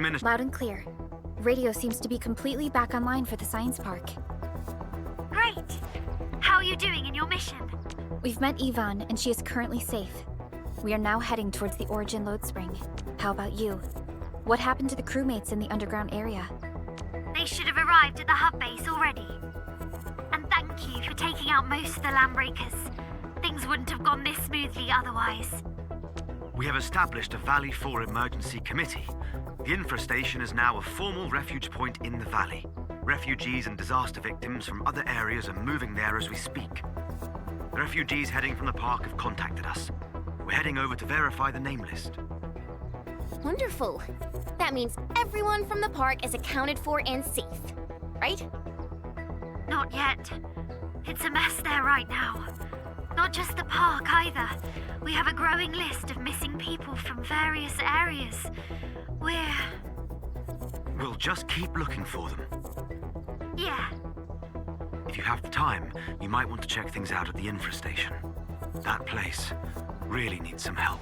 Loud and clear. Radio seems to be completely back online for the science park. Great! How are you doing in your mission? We've met Yvonne, and she is currently safe. We are now heading towards the Origin Load Spring. How about you? What happened to the crewmates in the underground area? They should have arrived at the hub base already. And thank you for taking out most of the landbreakers. Things wouldn't have gone this smoothly otherwise. We have established a Valley 4 emergency committee. The infrastation is now a formal refuge point in the valley. Refugees and disaster victims from other areas are moving there as we speak. The refugees heading from the park have contacted us. We're heading over to verify the name list. Wonderful. That means everyone from the park is accounted for and safe, right? Not yet. It's a mess there right now. Not just the park either. We have a growing list of missing people from various areas. We'll just keep looking for them. Yeah. If you have the time, you might want to check things out at the infrastation. That place really needs some help.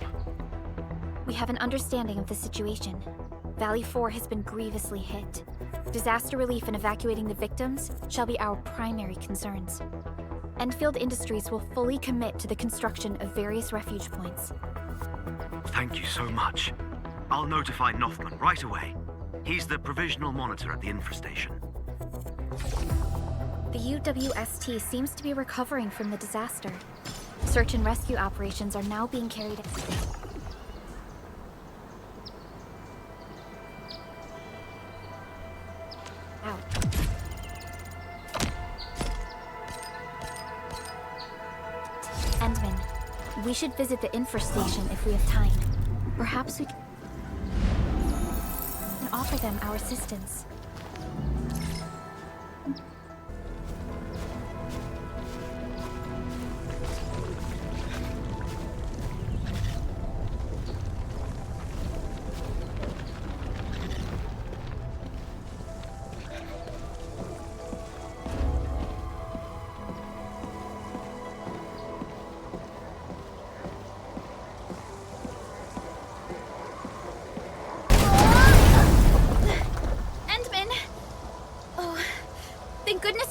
We have an understanding of the situation. Valley 4 has been grievously hit. Disaster relief and evacuating the victims shall be our primary concerns. Endfield Industries will fully commit to the construction of various refuge points. Thank you so much. I'll notify Nothman right away. He's the provisional monitor at the infrastation. The UWST seems to be recovering from the disaster. Search and rescue operations are now being carried out. Endman, we should visit the infrastation if we have time. Perhaps we can offer them our assistance.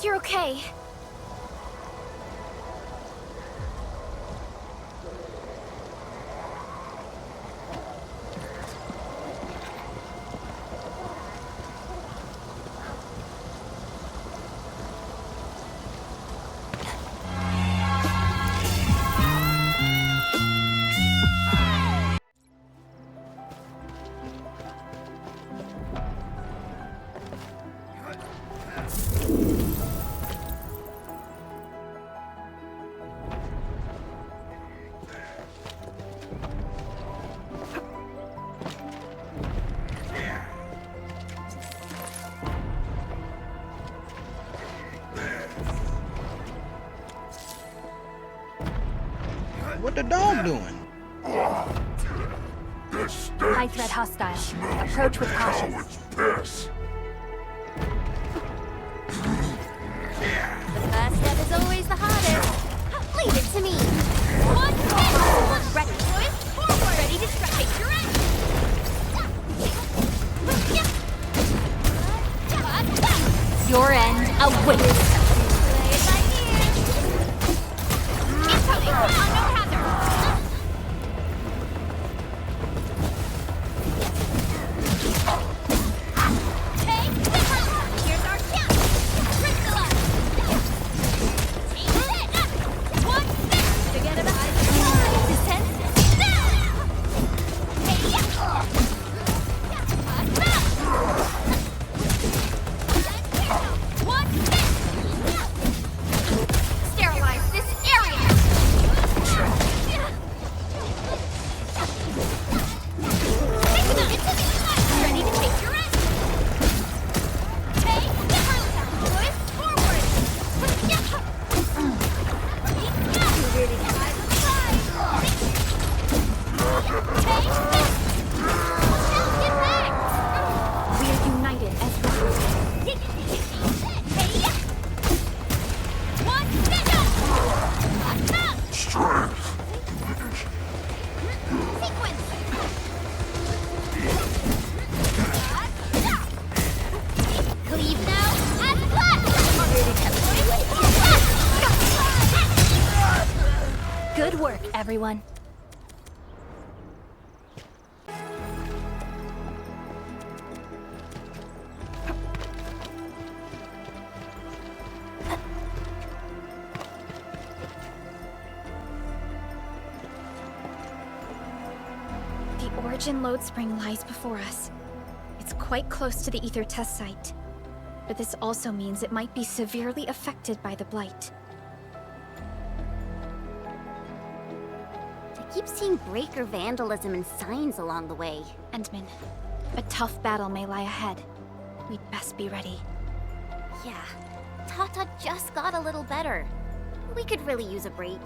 You're okay. What the dog doing? High threat hostile. Approach with caution. The first step is always the hardest. Leave it to me. One step. Ready, boys? Forward. Ready to strike. Take your action. Your end awaits. Incoming. Unknown hazard. everyone. The Origin load spring lies before us. It's quite close to the Ether test site. But this also means it might be severely affected by the Blight. I keep seeing breaker vandalism and signs along the way. Endman, a tough battle may lie ahead. We'd best be ready. Yeah, Tata just got a little better. We could really use a break.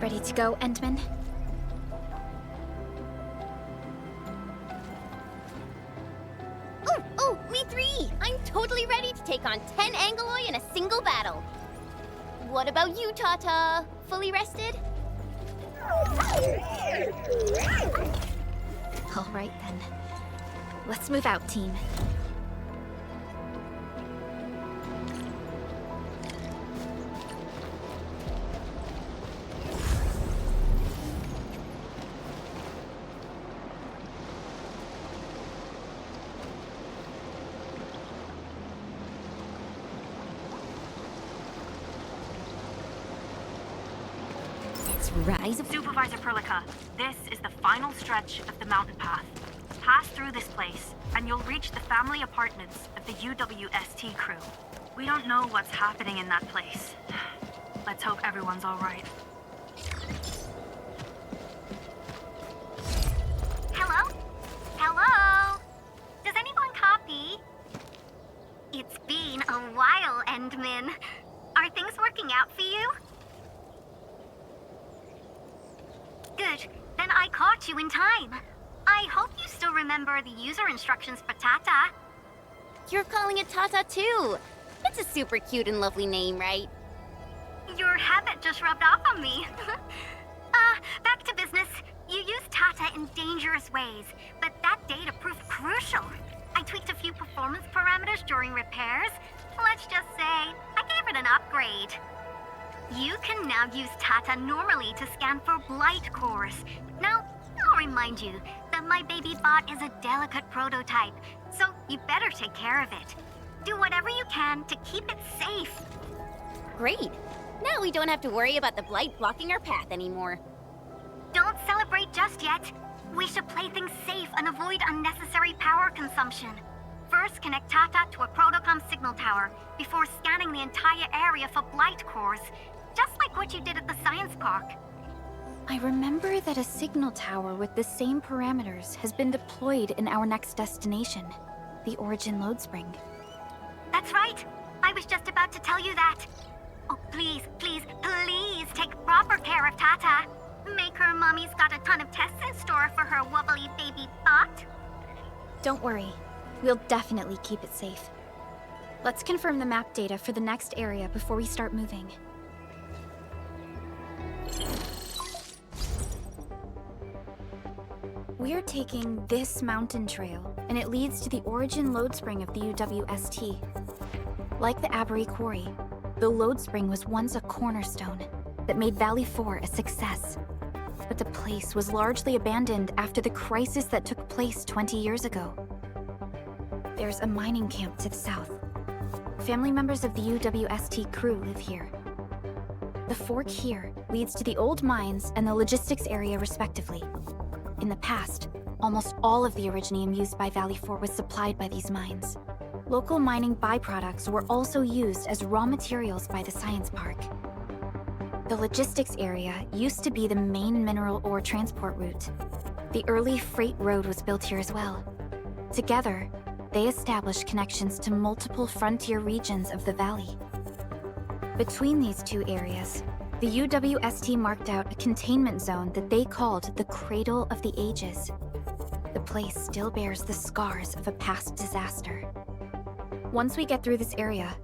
Ready to go, Endman? Oh, me three! I'm totally ready to take on 10 Angoloi in a single battle. What about you, Tata? Fully rested? All right then. Let's move out, team. Rise of Supervisor Perlica, this is the final stretch of the mountain path. Pass through this place, and you'll reach the family apartments of the UWST crew. We don't know what's happening in that place. Let's hope everyone's all right. Hello? Hello? Does anyone copy? It's been a while, Endman. Are things working out for you? Good. Then I caught you in time. I hope you still remember the user instructions for Tata. You're calling it Tata too. It's a super cute and lovely name, right? Your habit just rubbed off on me. Back to business. You used Tata in dangerous ways, but that data proved crucial. I tweaked a few performance parameters during repairs. Let's just say, I gave it an upgrade. You can now use Tata normally to scan for blight cores. Now, I'll remind you that my baby bot is a delicate prototype, so you better take care of it. Do whatever you can to keep it safe. Great. Now we don't have to worry about the blight blocking our path anymore. Don't celebrate just yet. We should play things safe and avoid unnecessary power consumption. First, connect Tata to a Protocom signal tower before scanning the entire area for blight cores, just like what you did at the science park. I remember that a signal tower with the same parameters has been deployed in our next destination, the Origin load spring. That's right. I was just about to tell you that. Oh, please, please, please take proper care of Tata. Make her mommy's got a ton of tests in store for her wobbly baby bot. Don't worry. We'll definitely keep it safe. Let's confirm the map data for the next area before we start moving. We're taking this mountain trail, and it leads to the Origin load spring of the UWST. Like the Abery Quarry, the load spring was once a cornerstone that made Valley 4 a success. But the place was largely abandoned after the crisis that took place 20 years ago. There's a mining camp to the south. Family members of the UWST crew live here. The fork here leads to the old mines and the logistics area respectively. In the past, almost all of the Originium used by Valley 4 was supplied by these mines. Local mining byproducts were also used as raw materials by the science park. The logistics area used to be the main mineral ore transport route. The early freight road was built here as well. Together, they established connections to multiple frontier regions of the valley. Between these two areas, The UWST marked out a containment zone that they called the Cradle of the Ages. The place still bears the scars of a past disaster. Once we get through this area,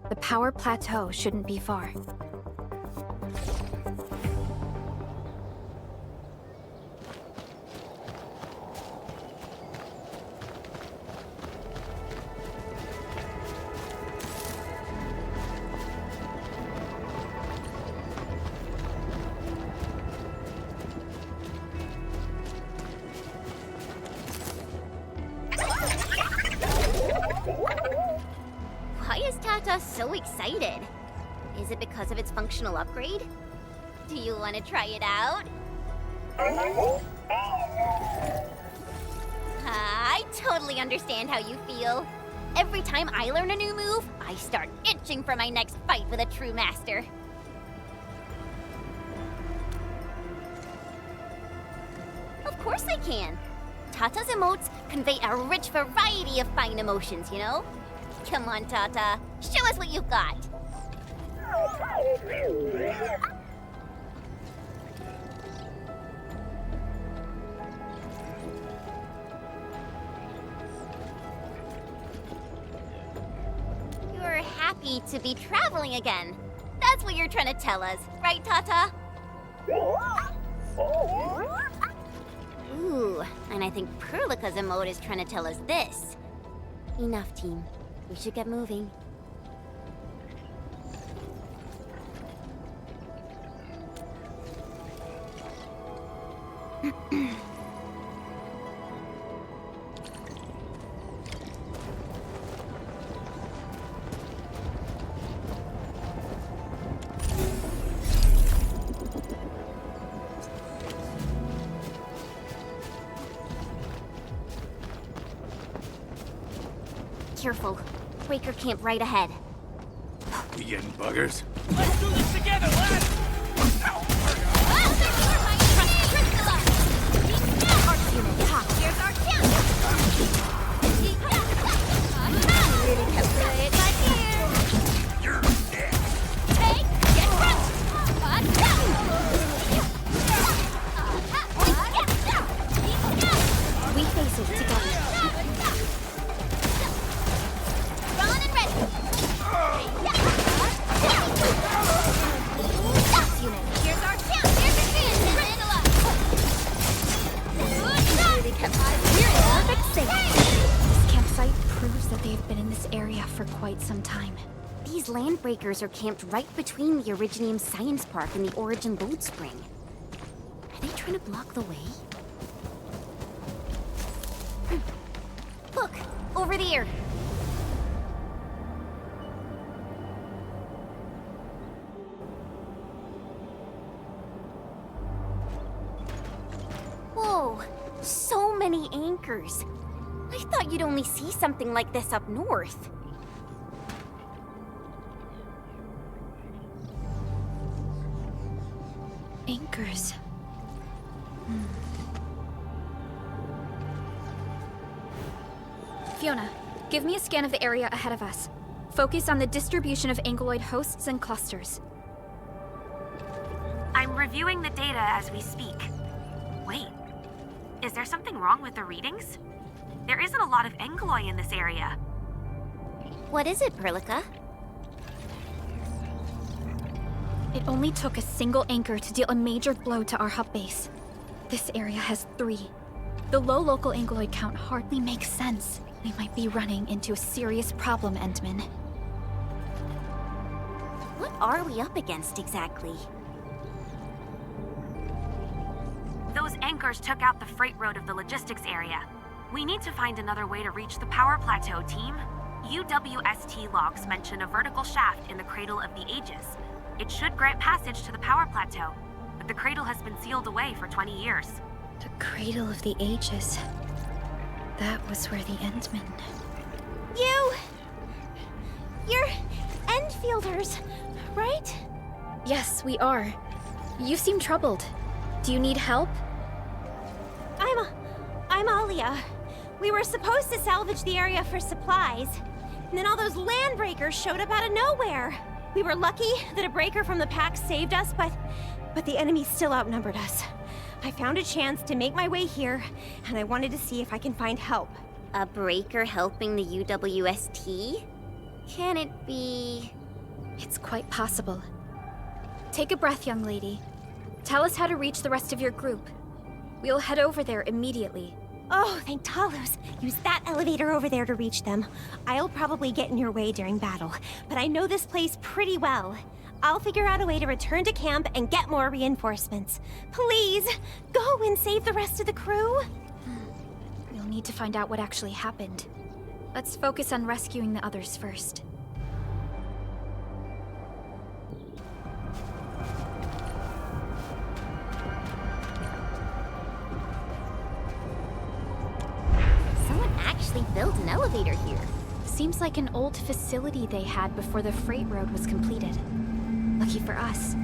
the power plateau shouldn't be far. Why is Tata so excited? Is it because of its functional upgrade? Do you want to try it out? I totally understand how you feel. Every time I learn a new move, I start itching for my next fight with a true master. Of course I can. Tata's emotes convey a rich variety of fine emotions, you know? Come on, Tata. Show us what you've got. You're happy to be traveling again. That's what you're trying to tell us, right, Tata? Ooh, and I think Perlica's emote is trying to tell us this. Enough, team. We should get moving. Careful. Breaker camp right ahead. You getting buggers? Let's do this together, lads! Here's our chance! Really kept it right here. You're dead. Take, get crushed! We face it together. Run and ready! Here's our chance! Here's your chance! Really kept Perfect save. This campsite proves that they have been in this area for quite some time. These landbreakers are camped right between the Originium Science Park and the Origin Load Spring. Are they trying to block the way? Look! Over there! Whoa! So many anchors! I thought you'd only see something like this up north. Anchors. Fiona, give me a scan of the area ahead of us. Focus on the distribution of anguloid hosts and clusters. I'm reviewing the data as we speak. Wait, is there something wrong with the readings? There isn't a lot of Anguloi in this area. What is it, Perlica? It only took a single anchor to deal a major blow to our hub base. This area has 3. The low local anguloid count hardly makes sense. We might be running into a serious problem, Endman. What are we up against exactly? Those anchors took out the freight road of the logistics area. We need to find another way to reach the power plateau, team. UWST logs mention a vertical shaft in the Cradle of the Ages. It should grant passage to the power plateau, but the cradle has been sealed away for 20 years. The Cradle of the Ages. That was where the Endmen... You're Endfielders, right? Yes, we are. You seem troubled. Do you need help? I'm Alia. We were supposed to salvage the area for supplies, and then all those landbreakers showed up out of nowhere. We were lucky that a breaker from the pack saved us, but the enemy still outnumbered us. I found a chance to make my way here, and I wanted to see if I can find help. A breaker helping the UWST? Can it be... It's quite possible. Take a breath, young lady. Tell us how to reach the rest of your group. We'll head over there immediately. Oh, thank Talos. Use that elevator over there to reach them. I'll probably get in your way during battle, but I know this place pretty well. I'll figure out a way to return to camp and get more reinforcements. Please, go and save the rest of the crew. We'll need to find out what actually happened. Let's focus on rescuing the others first. Someone actually built an elevator here. Seems like an old facility they had before the freight road was completed. Lucky for us,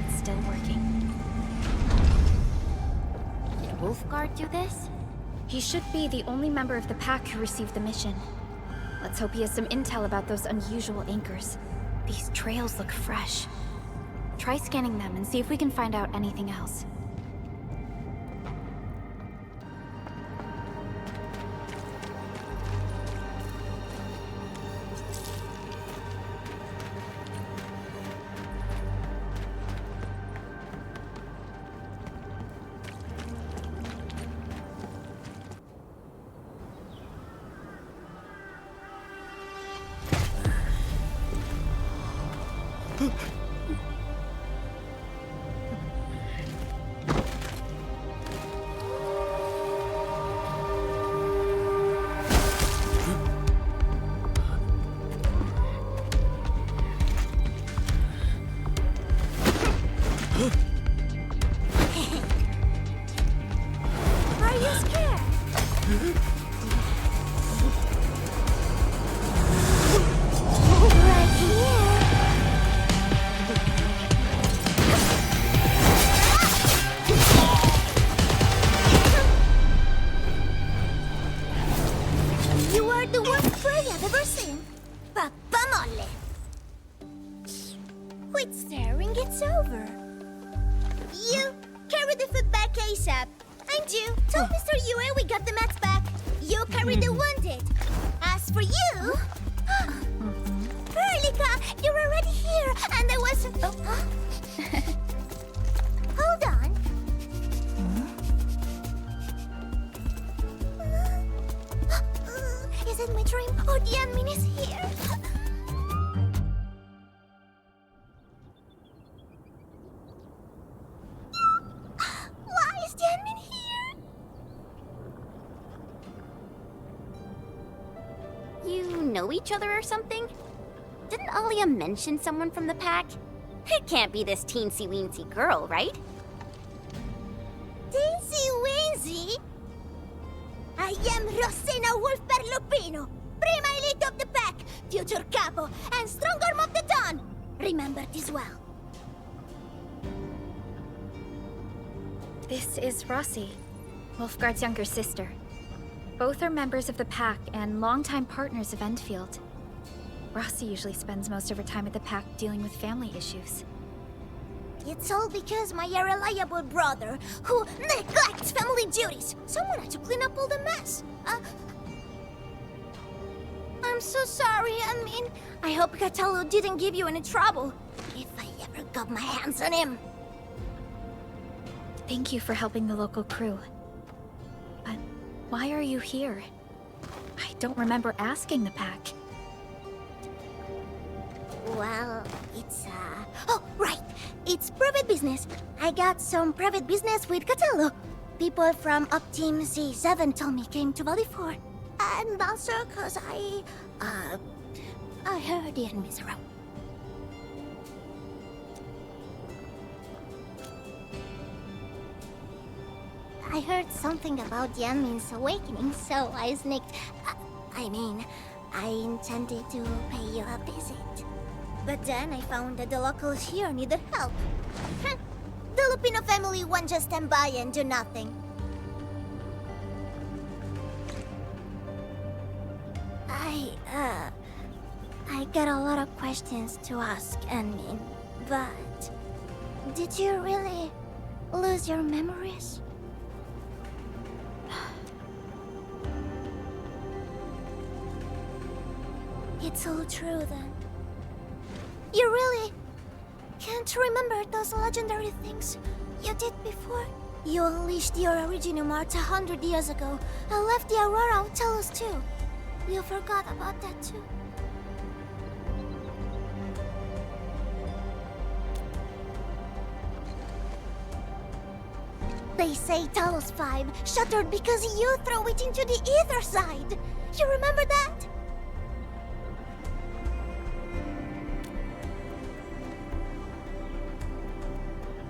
it's still working. Did Wolfguard do this? He should be the only member of the pack who received the mission. Let's hope he has some intel about those unusual anchors. These trails look fresh. Try scanning them and see if we can find out anything else. Are you scared? Right here. You are the worst prey I've ever seen. Papa mole. Quit staring, it's over. You, carry the food back ASAP. And you, tell Mr. Yue we got the mats back. You carry the wounded. As for you... Erlika, you're already here, and there was... Hold on. Is it my dream? Oh, the admin is here. Why is the admin here? You know each other or something? Didn't Alia mention someone from the pack? It can't be this teensy-weensy girl, right? Teensy-weensy? I am Rosina Wolfberg-Lupino, Prima Elite of the Pack, future Capo, and Strong Arm of the Dawn. Remember this well. This is Rosie, Wolfguard's younger sister. Both are members of the pack and longtime partners of Endfield. Rosie usually spends most of her time at the pack dealing with family issues. It's all because my irreliable brother, who neglects family duties. Someone had to clean up all the mess. I'm so sorry, I hope Catalo didn't give you any trouble. If I ever got my hands on him. Thank you for helping the local crew. But why are you here? I don't remember asking the pack. Well, it's, Oh, right! It's private business. I got some private business with Catalo. People from Up Team C7 told me came to Valley 4. And also cause I heard the enemies around. I heard something about the enemy's awakening, so I sneaked... I intended to pay you a visit. But then I found that the locals here needed help. The Lupino family won't just stand by and do nothing. I got a lot of questions to ask, Anmin, but... Did you really lose your memories? It's all true then. You really can't remember those legendary things you did before? You unleashed your Originium Art 100 years ago and left the Aurora of Telos too. You forgot about that too. They say Talos 5 shattered because you threw it into the ether side. You remember that?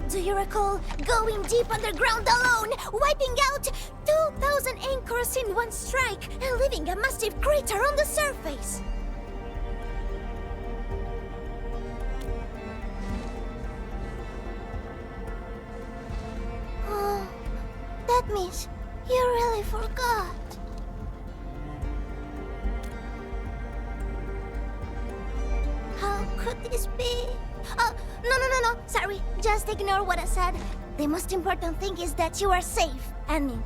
Do you recall going deep underground alone, wiping out 2,000 anchors in one strike, and leaving a massive crater on the surface? Oh, that means you really forgot. How could this be? Oh, no. Sorry, just ignore what I said. The most important thing is that you are safe, Annie.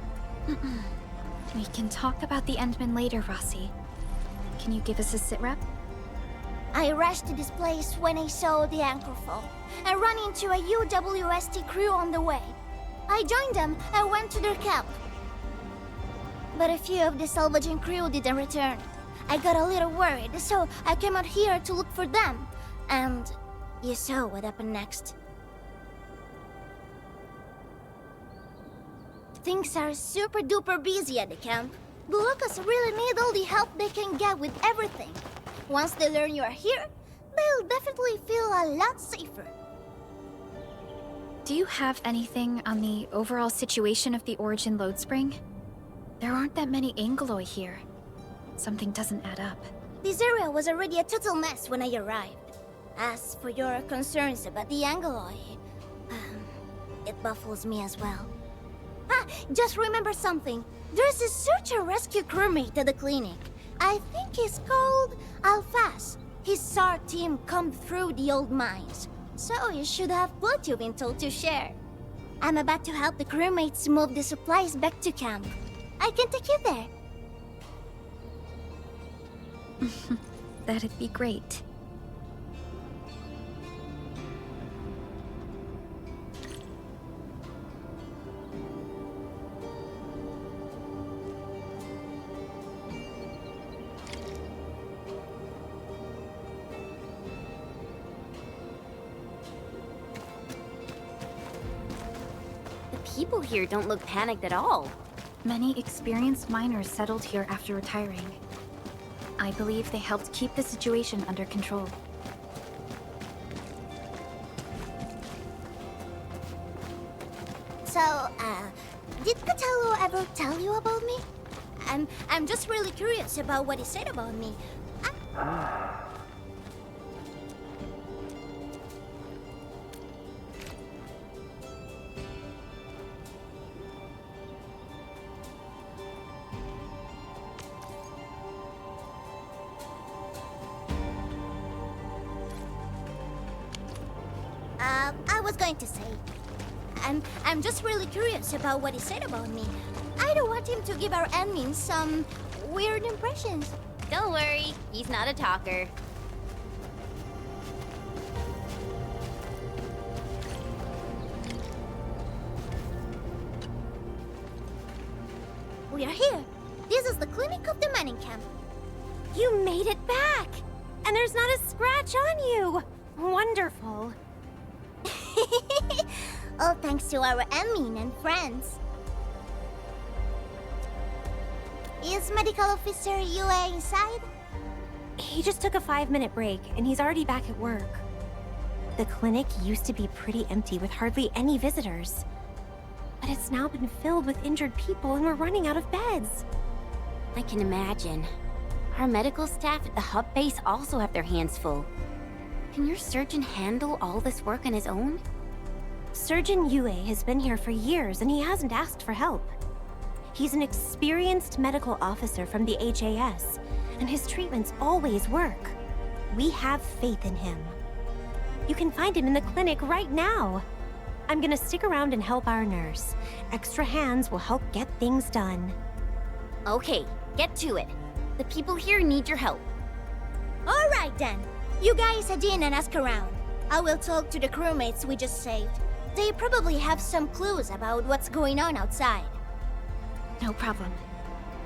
We can talk about the Endmen later, Rosie. Can you give us a sitrep? I rushed to this place when I saw the anchor fall, and ran into a UWST crew on the way. I joined them and went to their camp. But a few of the salvaging crew didn't return. I got a little worried, so I came out here to look for them. And you saw what happened next. Things are super duper busy at the camp. The locals really need all the help they can get with everything. Once they learn you are here, they'll definitely feel a lot safer. Do you have anything on the overall situation of the Origin load spring? There aren't that many Angeloi here. Something doesn't add up. This area was already a total mess when I arrived. As for your concerns about the Angeloi, it baffles me as well. Just remember something. There's a search and rescue crewmate at the clinic. I think he's called Alphas. His SAR team combed through the old mines, so you should have what you've been told to share. I'm about to help the crewmates move the supplies back to camp. I can take you there. That'd be great. People here don't look panicked at all. Many experienced miners settled here after retiring. I believe they helped keep the situation under control. So, did Catello ever tell you about me? I'm just really curious about what he said about me. I was going to say, I'm just really curious about what he said about me. I don't want him to give our admin some weird impressions. Don't worry, he's not a talker. We are here. This is the clinic of the mining camp. You made it back! And there's not a scratch on you! Wonderful. All thanks to our admin and friends. Is Medical Officer UA inside? He just took a 5-minute break, and he's already back at work. The clinic used to be pretty empty with hardly any visitors. But it's now been filled with injured people, and we're running out of beds. I can imagine. Our medical staff at the hub base also have their hands full. Can your surgeon handle all this work on his own? Surgeon Yue has been here for years, and he hasn't asked for help. He's an experienced medical officer from the HAS, and his treatments always work. We have faith in him. You can find him in the clinic right now. I'm gonna stick around and help our nurse. Extra hands will help get things done. Okay, get to it. The people here need your help. All right then. You guys head in and ask around. I will talk to the crewmates we just saved. They probably have some clues about what's going on outside. No problem.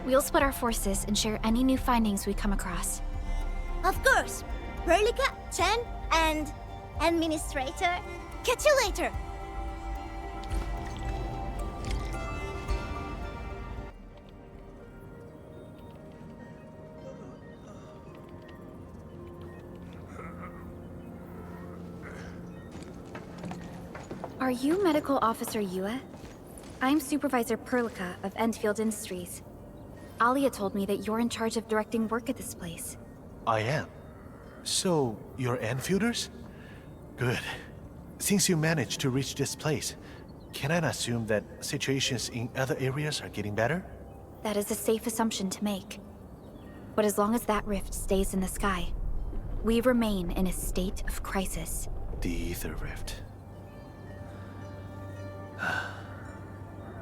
We'll split our forces and share any new findings we come across. Of course. Perlica, Chen, and Administrator. Catch you later. Are you Medical Officer Yue? I'm Supervisor Perlica of Endfield Industries. Alia told me that you're in charge of directing work at this place. I am. So, you're Enfielders? Good. Since you managed to reach this place, can I assume that situations in other areas are getting better? That is a safe assumption to make. But as long as that rift stays in the sky, we remain in a state of crisis. The Ether Rift.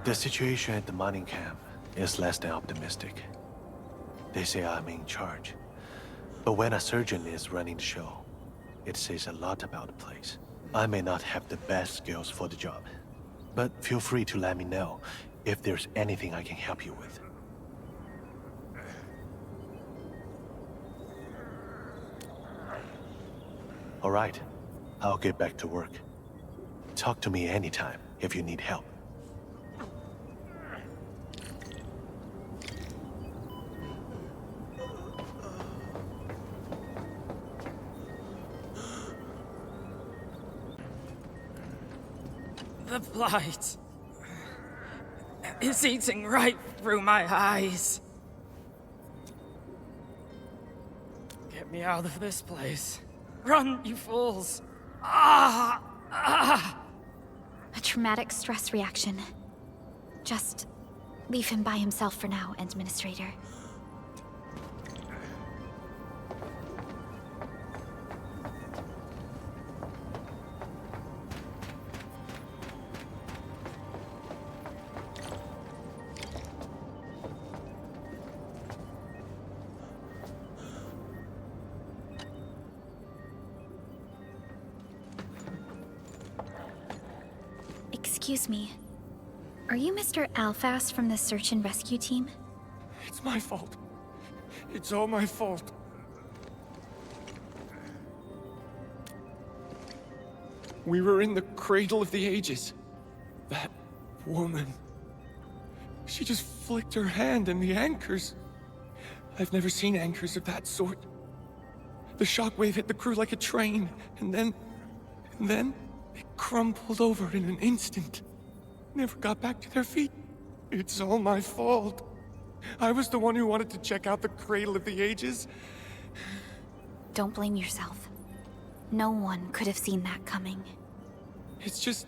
The situation at the mining camp is less than optimistic. They say I'm in charge. But when a surgeon is running the show, it says a lot about the place. I may not have the best skills for the job, but feel free to let me know if there's anything I can help you with. All right, I'll get back to work. Talk to me anytime if you need help. The blight is eating right through my eyes. Get me out of this place. Run, you fools! Ah! Ah! A traumatic stress reaction. Just leave him by himself for now, Administrator. Excuse me. Are you Mr. Alfast from the search and rescue team? It's my fault. It's all my fault. We were in the cradle of the ages. That woman. She just flicked her hand and the anchors. I've never seen anchors of that sort. The shockwave hit the crew like a train, and then they crumpled over in an instant. Never got back to their feet. It's all my fault. I was the one who wanted to check out the cradle of the ages. Don't blame yourself. No one could have seen that coming. It's just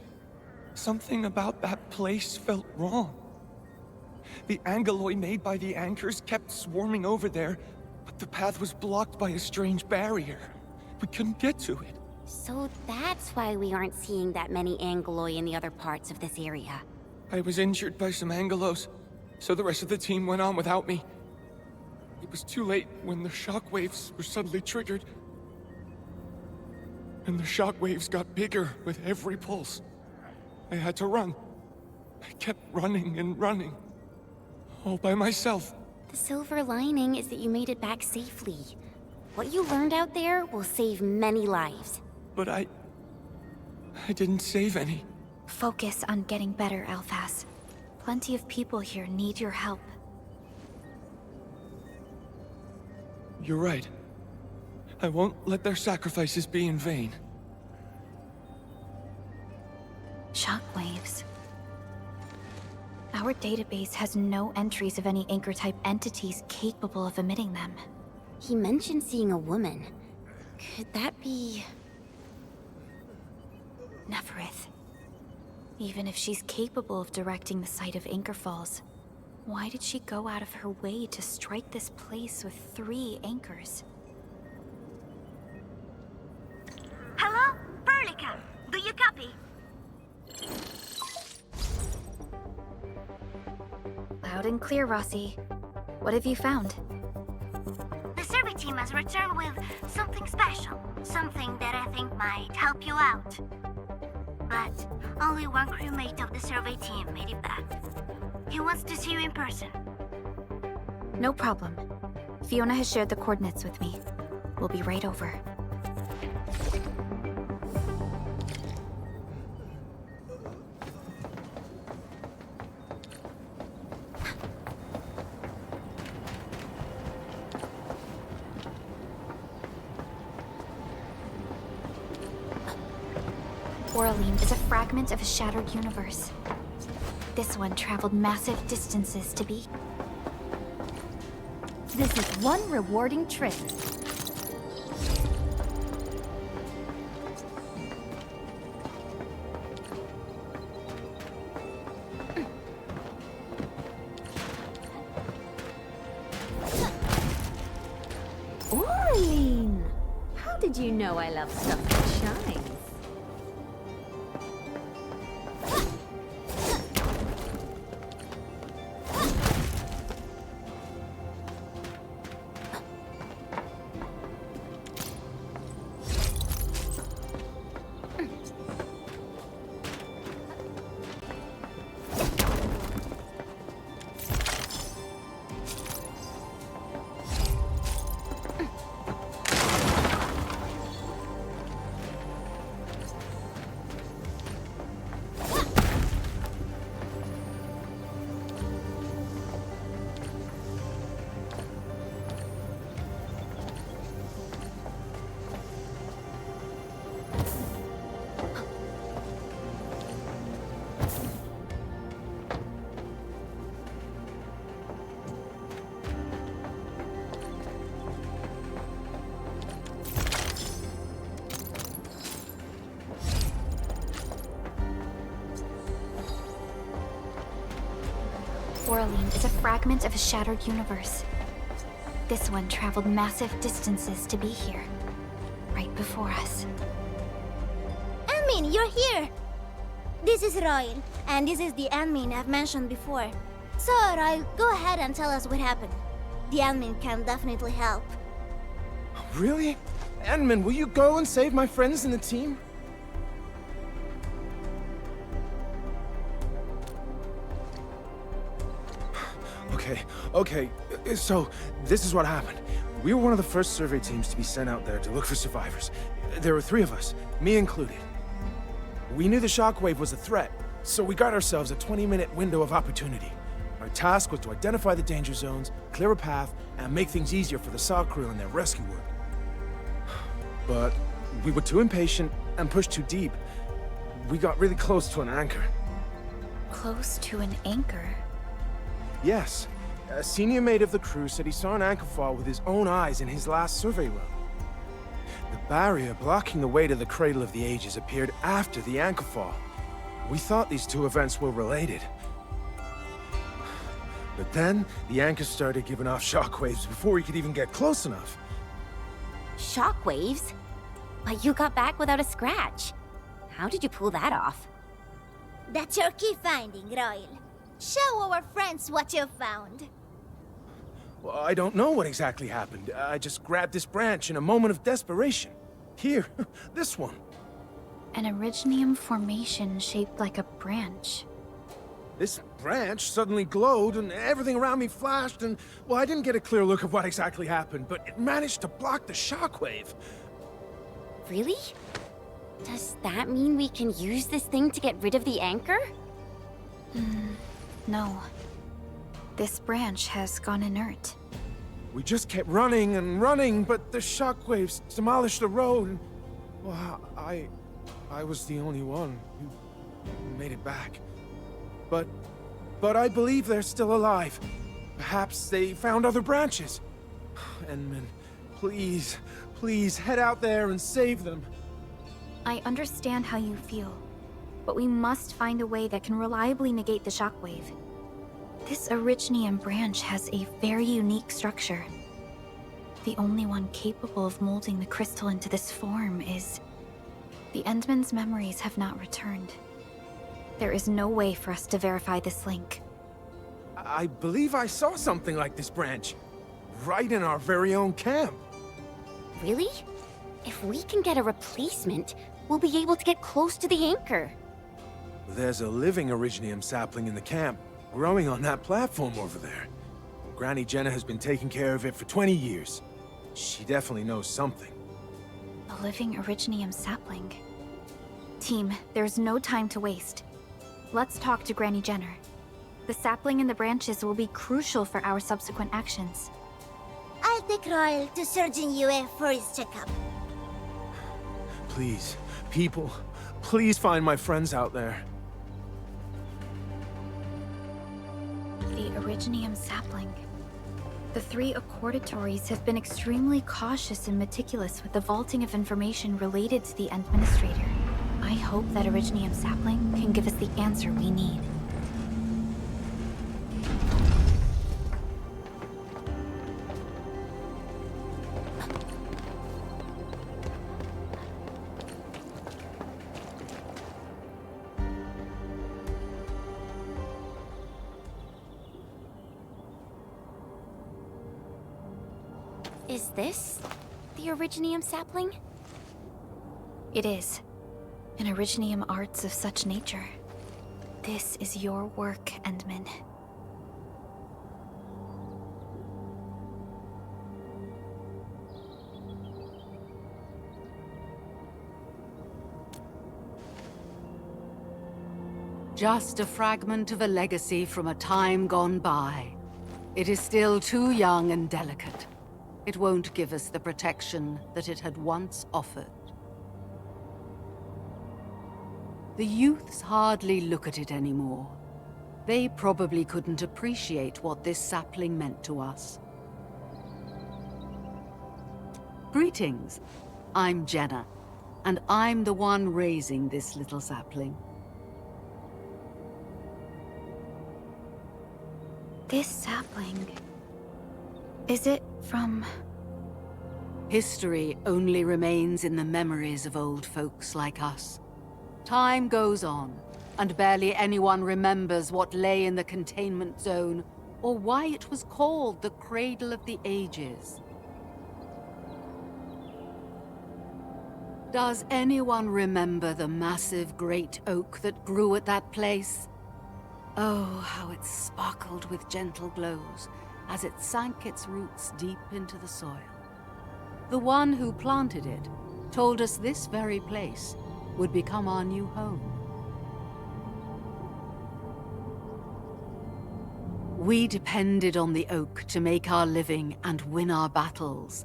something about that place felt wrong. The angeloi made by the anchors kept swarming over there, but the path was blocked by a strange barrier. We couldn't get to it. So that's why we aren't seeing that many Angeloi in the other parts of this area. I was injured by some angelos, so the rest of the team went on without me. It was too late when the shockwaves were suddenly triggered. And the shockwaves got bigger with every pulse. I had to run. I kept running and running. All by myself. The silver lining is that you made it back safely. What you learned out there will save many lives. But I didn't save any. Focus on getting better, Alphas. Plenty of people here need your help. You're right. I won't let their sacrifices be in vain. Shockwaves. Our database has no entries of any anchor-type entities capable of emitting them. He mentioned seeing a woman. Could that be... Neferith. Even if she's capable of directing the site of anchor falls, why did she go out of her way to strike this place with 3 anchors? Do you copy? Loud and clear, Rosie. What have you found? The survey team has returned with something special. Something that I think might help you out. But only one crewmate of the survey team made it back. He wants to see you in person. No problem. Fiona has shared the coordinates with me. We'll be right over. Oraline is a fragment of a shattered universe. This one traveled massive distances to be. This is one rewarding trip. Oraline! How did you know I love stuff that shines? Oraline is a fragment of a shattered universe. This one traveled massive distances to be here, right before us. Admin, you're here! This is Royal, and this is the admin I've mentioned before. So, Royal, go ahead and tell us what happened. The admin can definitely help. Really? Admin, will you go and save my friends in the team? Okay, so this is what happened. We were one of the first survey teams to be sent out there to look for survivors. There were 3 of us, me included. We knew the shockwave was a threat, so we got ourselves a 20-minute window of opportunity. Our task was to identify the danger zones, clear a path, and make things easier for the SAW crew and their rescue work. But we were too impatient and pushed too deep. We got really close to an anchor. Close to an anchor? Yes. A senior mate of the crew said he saw an anchor fall with his own eyes in his last survey run. The barrier blocking the way to the Cradle of the Ages appeared after the anchor fall. We thought these 2 events were related. But then, the anchor started giving off shockwaves before we could even get close enough. Shockwaves? But you got back without a scratch. How did you pull that off? That's your key finding, Royal. Show our friends what you've found. Well, I don't know what exactly happened. I just grabbed this branch in a moment of desperation. Here, this one. An Originium formation shaped like a branch. This branch suddenly glowed and everything around me flashed and, well, I didn't get a clear look of what exactly happened, but it managed to block the shockwave. Really? Does that mean we can use this thing to get rid of the anchor? No. This branch has gone inert. We just kept running and running, but the shockwaves demolished the road. Well, I was the only one who made it back. But I believe they're still alive. Perhaps they found other branches. Enman, please head out there and save them. I understand how you feel, but we must find a way that can reliably negate the shockwave. This Originium branch has a very unique structure. The only one capable of molding the crystal into this form is The Endman's memories have not returned. There is no way for us to verify this link. I believe I saw something like this branch. Right in our very own camp. Really? If we can get a replacement, we'll be able to get close to the anchor. There's a living Originium sapling in the camp, growing on that platform over there. Granny Jenna has been taking care of it for 20 years. She definitely knows something. A living Originium sapling. Team, there's no time to waste. Let's talk to Granny Jenner. The sapling and the branches will be crucial for our subsequent actions. I'll take Royal to Surgeon Yue for his checkup. Please, people, please find my friends out there. The Originium sapling. The 3 Accordatories have been extremely cautious and meticulous with the vaulting of information related to the Administrator. I hope that Originium sapling can give us the answer we need. Is this the Originium sapling? It is. An Originium arts of such nature. This is your work, Endman. Just a fragment of a legacy from a time gone by. It is still too young and delicate. It won't give us the protection that it had once offered. The youths hardly look at it anymore. They probably couldn't appreciate what this sapling meant to us. Greetings. I'm Jenna, and I'm the one raising this little sapling. This sapling... is it from... History only remains in the memories of old folks like us. Time goes on, and barely anyone remembers what lay in the containment zone, or why it was called the Cradle of the Ages. Does anyone remember the massive great oak that grew at that place? Oh, how it sparkled with gentle glows as it sank its roots deep into the soil. The one who planted it told us this very place would become our new home. We depended on the oak to make our living and win our battles.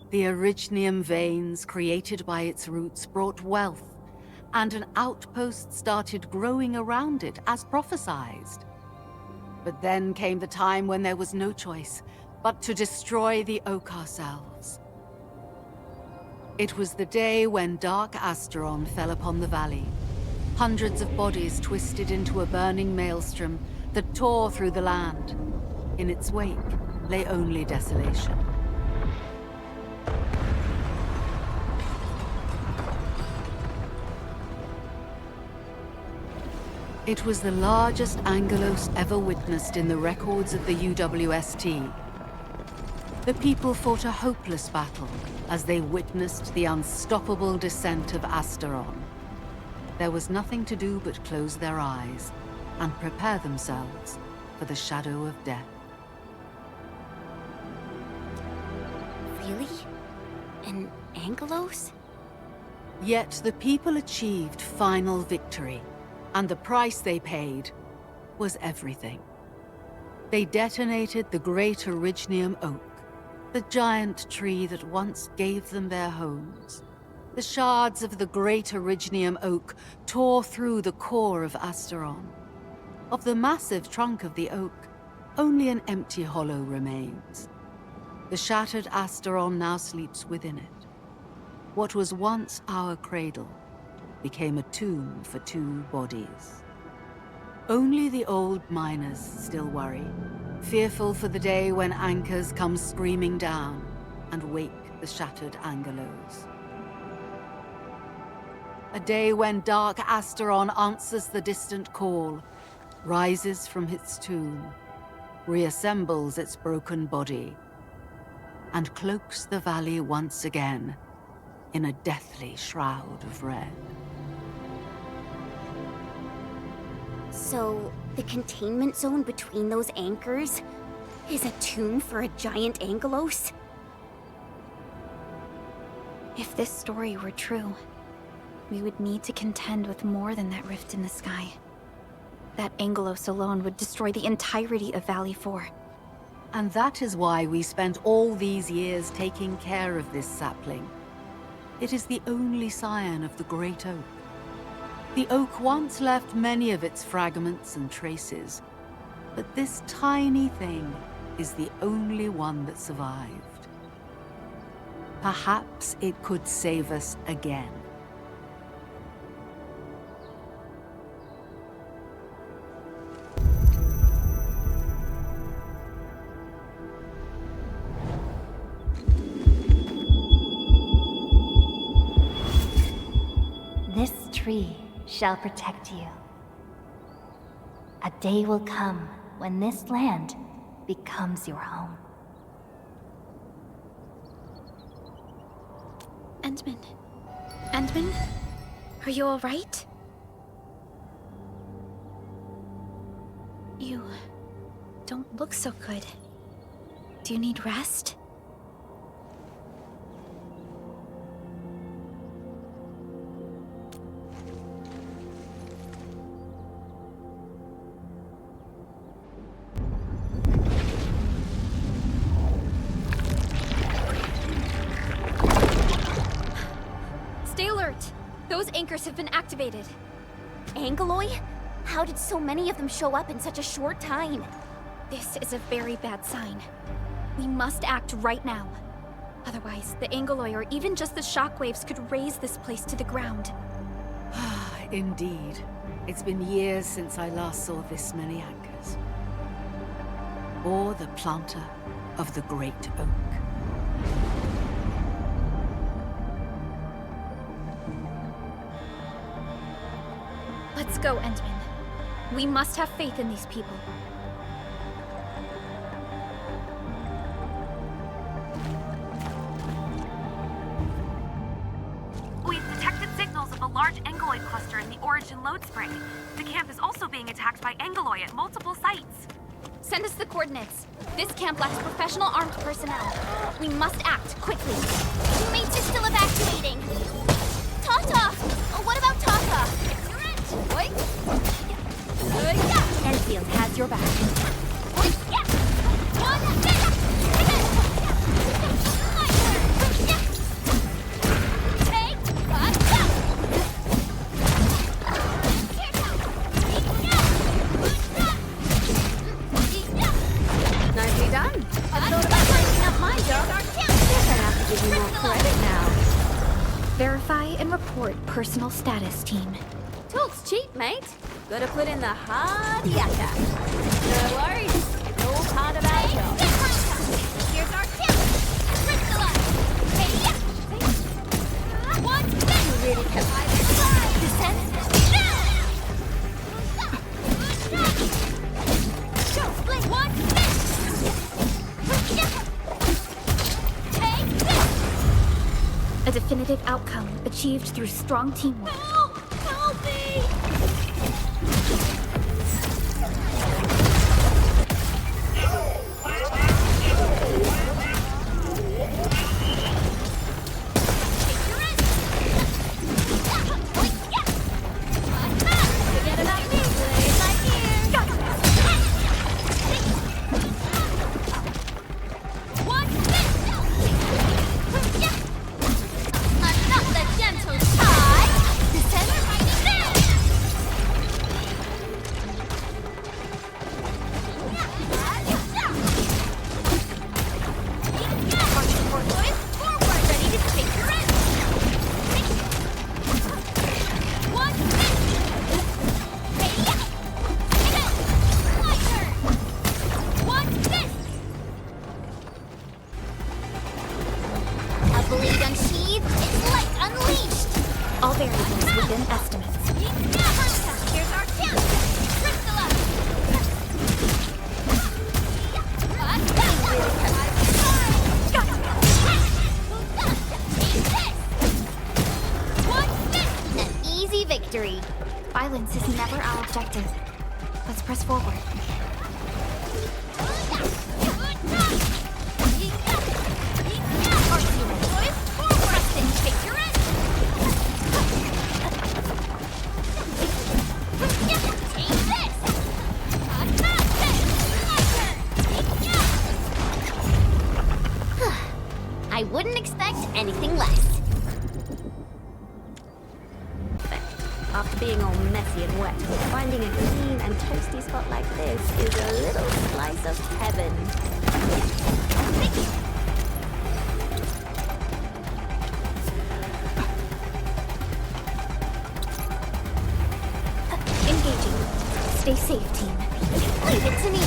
The Originium veins created by its roots brought wealth, and an outpost started growing around it as prophesized. But then came the time when there was no choice but to destroy the oak ourselves. It was the day when Dark Asteron fell upon the valley. Hundreds of bodies twisted into a burning maelstrom that tore through the land. In its wake lay only desolation. It was the largest Angelos ever witnessed in the records of the UWST. The people fought a hopeless battle as they witnessed the unstoppable descent of Asteron. There was nothing to do but close their eyes and prepare themselves for the shadow of death. Really? An Angelos? Yet the people achieved final victory, and the price they paid was everything. They detonated the great Originium oak, the giant tree that once gave them their homes. The shards of the great Originium oak tore through the core of Asteron. Of the massive trunk of the oak, only an empty hollow remains. The shattered Asteron now sleeps within it. What was once our cradle became a tomb for 2 bodies. Only the old miners still worry, fearful for the day when anchors come screaming down and wake the shattered Angelos. A day when dark Asteron answers the distant call, rises from its tomb, reassembles its broken body, and cloaks the valley once again in a deathly shroud of red. So, the containment zone between those anchors is a tomb for a giant Angelos? If this story were true, we would need to contend with more than that rift in the sky. That Angelos alone would destroy the entirety of Valley 4. And that is why we spent all these years taking care of this sapling. It is the only scion of the Great Oak. The oak once left many of its fragments and traces, but this tiny thing is the only one that survived. Perhaps it could save us again. This tree shall protect you. A day will come when this land becomes your home. Endman? Endman? Are you alright? You don't look so good. Do you need rest? Stay alert! Those anchors have been activated. Angeloi? How did so many of them show up in such a short time? This is a very bad sign. We must act right now. Otherwise, the Angeloi or even just the shockwaves could raze this place to the ground. Indeed. It's been years since I last saw this many anchors. Or the planter of the Great Oak. Let's go, Endman. We must have faith in these people. We've detected signals of a large Angeloid cluster in the Origin load spring. The camp is also being attacked by Angeloi at multiple sites. Send us the coordinates. This camp lacks professional armed personnel. We must act quickly. Teammates are still evacuating. Tata! Oh, what about Tata? Wait. Enfield has your back. Nicely done. I thought about lighting up my job. Guess I have to give you more credit now. Verify and report personal status, team. Talk's cheap, mate. Gotta put in the hard yakka. No worries. It's all part of our job. Here's our tip. Priscilla. Hey, yeah. One. You really kept Descent. Split one. A definitive outcome achieved through strong teamwork. Help me! Forget about me, please. Right here. One. Not the gentle tie. Violence is never our objective. Let's press forward. I wouldn't expect anything less. After being all messy and wet, finding a clean and toasty spot like this is a little slice of heaven. Engaging. Stay safe, team. Leave it to me.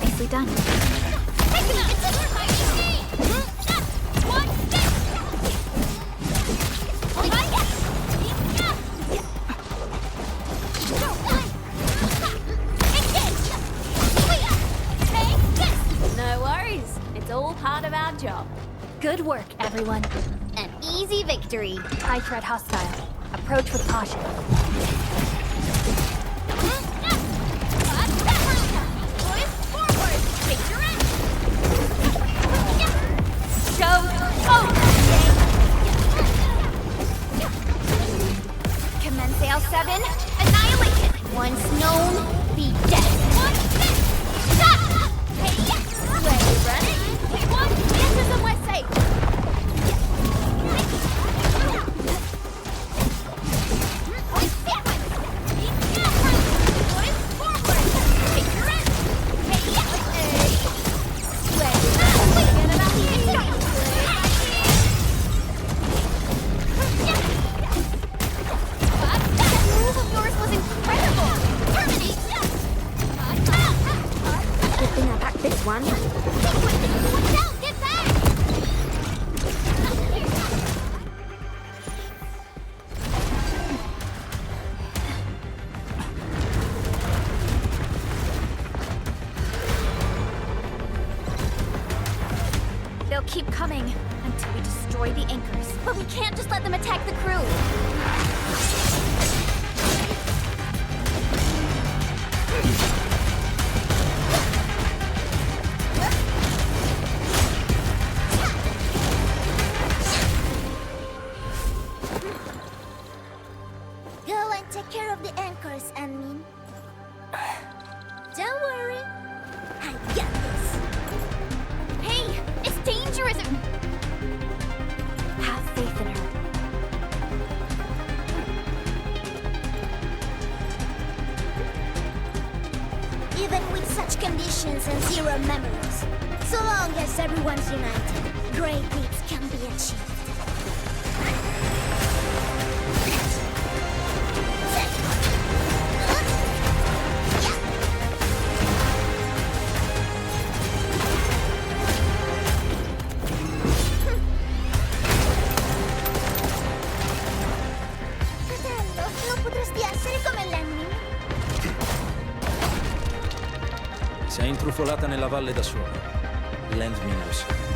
Nicely done. No worries. It's all part of our job. Good work, everyone. An easy victory. High threat hostile. Approach with caution. Commence L7, annihilate it. Once known, be dead. Where you running? Get to somewhere safe. They'll keep coming until we destroy the anchors. But we can't just let them attack the crew. Go and take care of the anchors, Anmin. Don't worry. I got this. Hey, it's dangerous. Have faith in her. Even with such conditions and zero memories, so long as everyone's united, great deeds can be achieved. Fratello, non potresti essere come Lenny? Si è intrufolata nella valle da sola. Lend me lo so.